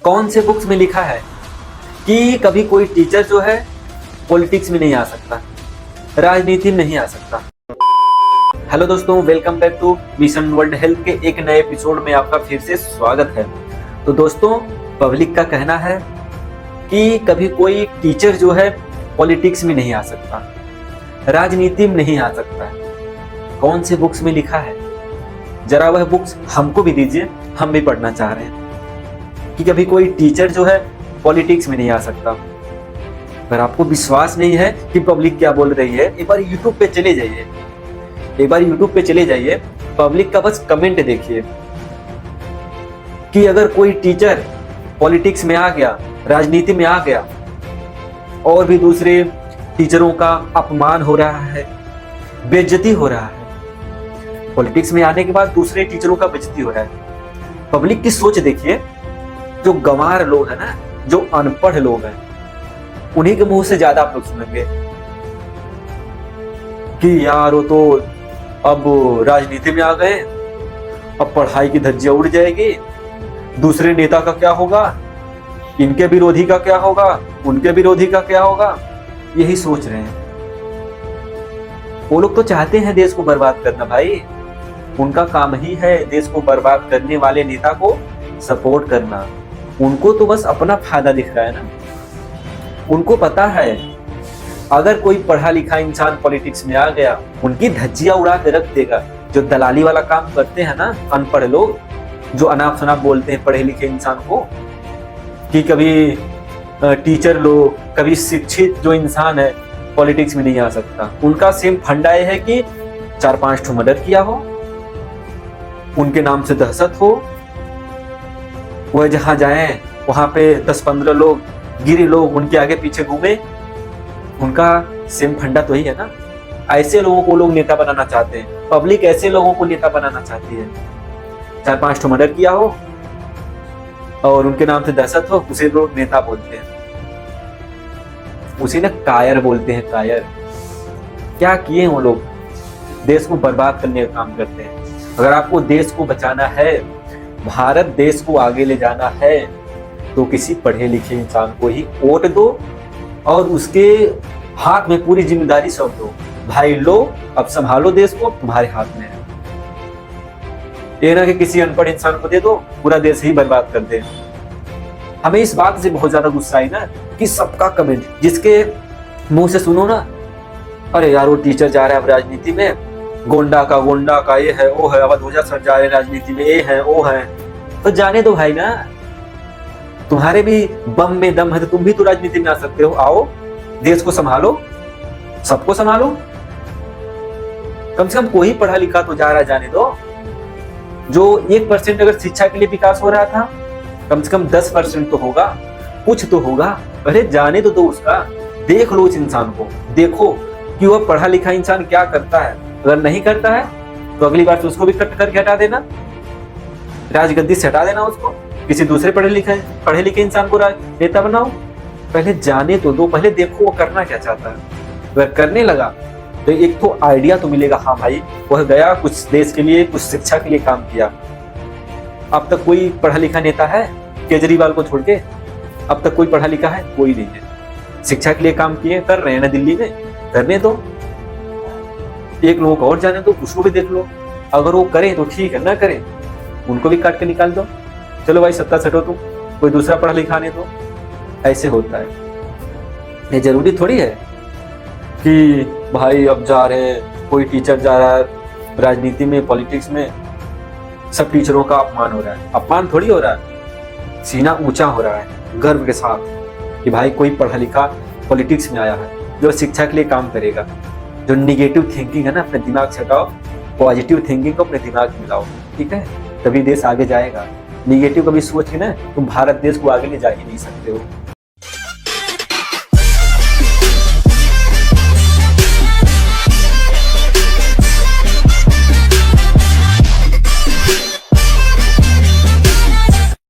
कौन से बुक्स में लिखा है कि कभी कोई टीचर जो है पॉलिटिक्स में नहीं आ सकता, राजनीति में नहीं आ सकता। हेलो दोस्तों, welcome back to mission world health के एक नए एपिसोड में आपका फिर से स्वागत है। तो दोस्तों, पब्लिक का कहना है कि कभी कोई टीचर जो है पॉलिटिक्स में नहीं आ सकता, राजनीति में नहीं आ सकता। कौन से बुक्स में लिखा है? जरा वह बुक्स हमको भी दीजिए, हम भी पढ़ना चाह रहे हैं कि कभी कोई टीचर जो है पॉलिटिक्स में नहीं आ सकता। अगर आपको विश्वास नहीं है कि पब्लिक क्या बोल रही है, एक बार यूट्यूब पे चले जाइए, पब्लिक का बस कमेंट देखिए कि अगर कोई टीचर पॉलिटिक्स में आ गया, राजनीति में आ गया और भी दूसरे टीचरों का अपमान हो रहा है, बेइज्जती हो रहा है, पॉलिटिक्स में आने के बाद दूसरे टीचरों का बेइज्जती हो रहा है। पब्लिक की सोच देखिए, जो गंवार लोग हैं ना, जो अनपढ़ लोग हैं, उन्हीं के मुंह से ज्यादा आप लोग सुनेंगे कि यार वो तो अब राजनीति में आ गए, अब पढ़ाई की धज्जियां उड़ जाएगी, दूसरे नेता का क्या होगा, इनके विरोधी का क्या होगा, उनके विरोधी का क्या होगा, यही सोच रहे हैं। वो लोग तो चाहते हैं देश को बर्बाद करना भाई, उनका काम ही है देश को बर्बाद करने वाले नेता को सपोर्ट करना। उनको तो बस अपना फायदा दिख रहा है ना। उनको पता है अगर कोई पढ़ा लिखा इंसान पॉलिटिक्स में आ गया, उनकी धज्जियां उड़ा के रख देगा। जो दलाली वाला काम करते हैं ना अनपढ़ लोग, जो अनाप शनाप बोलते हैं पढ़े लिखे इंसान को कि कभी टीचर लोग, कभी शिक्षित जो इंसान है पॉलिटिक्स में नहीं आ सकता, उनका सेम फंडा ये है कि 4-5 ठो मर्डर किया हो, उनके नाम से दहशत हो, वह जहां जाए वहां पे 10-15 लोग गिरे लोग उनके आगे पीछे घूमे। उनका सेम फंडा तो ही है ना। ऐसे लोगों को लोग नेता बनाना चाहते हैं, पब्लिक ऐसे लोगों को नेता बनाना चाहती है। 4-5 ठो मर्डर किया हो और उनके नाम से दहशत हो, उसे लोग नेता बोलते हैं, उसे ना कायर बोलते हैं। कायर क्या किए वो लोग? देश को बर्बाद करने का काम करते हैं। अगर आपको देश को बचाना है, भारत देश को आगे ले जाना है, तो किसी पढ़े लिखे इंसान को ही वोट दो और उसके हाथ में पूरी जिम्मेदारी सौंप दो। भाई लो, अब संभालो देश को, तुम्हारे हाथ में है। ये ना कि किसी अनपढ़ इंसान को दे दो, पूरा देश ही बर्बाद कर दे। हमें इस बात से बहुत ज्यादा गुस्सा आई ना कि सबका कमेंट, जिसके मुंह से सुनो ना, अरे यार वो टीचर जा रहा है अब राजनीति में, गोंडा का ये है वो है, अवधूजा सर जा रहे राजनीति में, ये है वो है। तो जाने दो भाई ना, तुम्हारे भी बम में दम है तो तुम भी तो राजनीति में आ सकते हो। आओ, देश को संभालो, सबको संभालो। कम से कम कोई पढ़ा लिखा तो जा रहा है, जाने दो। जो 1% अगर शिक्षा के लिए विकास हो रहा था, कम से कम 10% तो होगा, कुछ तो होगा। पहले जाने तो दो उसका, देख लो उस इंसान को, देखो कि वह पढ़ा लिखा इंसान क्या करता है। अगर नहीं करता है तो अगली बार से उसको भी कट करके हटा देना, राजगद्दी से हटा देना उसको, किसी दूसरे पढ़े लिखे इंसान को नेता बनाओ। पहले जाने तो दो, पहले देखो वो करना क्या चाहता है। अगर करने लगा तो एक तो आइडिया तो मिलेगा, हाँ भाई वह गया, कुछ देश के लिए, कुछ शिक्षा के लिए काम किया। अब तक कोई पढ़ा लिखा नेता है? केजरीवाल को छोड़ के अब तक कोई पढ़ा लिखा है? कोई नहीं है। शिक्षा के लिए काम किए, कर रहे हैं ना दिल्ली में, करने दो। एक लोगों को और जाने दो, उसको भी देख लो। अगर वो करे तो ठीक है, ना करे उनको भी काट के निकाल दो। चलो भाई सत्ता सटो, तुम कोई दूसरा पढ़ा लिखा नहीं दो। ऐसे होता है। ये जरूरी थोड़ी है कि भाई अब जा रहे हैं, कोई टीचर जा रहा है राजनीति में, पॉलिटिक्स में, सब टीचरों का अपमान हो रहा है। अपमान थोड़ी हो रहा है, सीना ऊंचा हो रहा है गर्व के साथ कि भाई कोई पढ़ा लिखा पॉलिटिक्स में आया है, जो शिक्षा के लिए काम करेगा। जो निगेटिव थिंकिंग है ना, अपने दिमाग से हटाओ, पॉजिटिव थिंकिंग को अपने दिमाग में लाओ, ठीक है? तभी देश आगे जाएगा। निगेटिव कभी सोच के ना तुम भारत देश को आगे ले जा ही नहीं सकते हो।